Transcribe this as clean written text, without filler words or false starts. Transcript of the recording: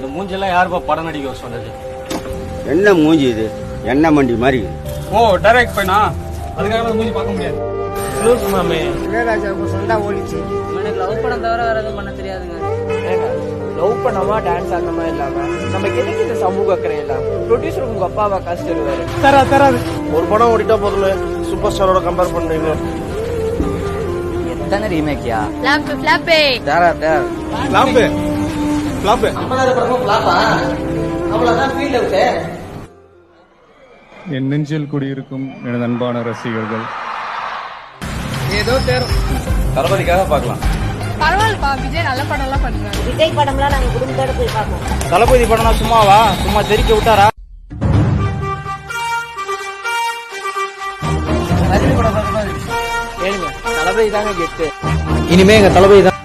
இந்த மூஞ்செல்லாம் யாருப்பா படம் நடிக்க சொன்னது? என்ன மூஞ்சி இது? என்ன மண்டி மாதிரி. ஓ டைரக்ட் பண்ணா அதுக்காக மூஞ்சி பார்க்க முடியாது. க்ளோஸ் மாமே. இளையராஜாவுக்கு சொந்தா ஓடிச்சு. எனக்கு லவ் படம் தவிர வேற எதுவும் பண்ண தெரியாதுங்க. லவ் பண்ணாம டான்ஸ் ஆடணுமா இல்லாம நம்ம எதுக்கு இந்த சமூக அக்கறை இல்லாம ப்ரொடியூசர் உங்க அப்பாவா காசு தருவாரு. தராது. ஒரு படம் ஓடிட்டா போதுமே, சூப்பர் ஸ்டாரோட கம்பேர் பண்றீங்க. எத்தனை ரீமேக்கியா? ஃபிளாப்பே தேரா தேர் ஃப்ளாப் 50வது படமும் ஃபிளாப்பா? அவ்வளவுதான் ஃபீல்ட் அவுட். என் நெஞ்சில் குடியிருக்கும் எனது அன்பான ரசிகர்கள், ஏதோ தேரும் தளபதிக்காக பார்க்கலாம். பரவாயில்லப்பா, விஜய் நல்ல படம் எல்லாம் பண்றாரு. விஜய் படம்லாம் நாங்க குடும்பத்தோட போய் பார்ப்போம். தளபதி படம்னா சும்மாவா? சும்மா தெரிக்க விட்டாரா? ரஜினி படம் பார்க்கணும். கேளுங்க, தளபதி தாங்க கெத்து. இனிமே எங்க தளபதி தான்.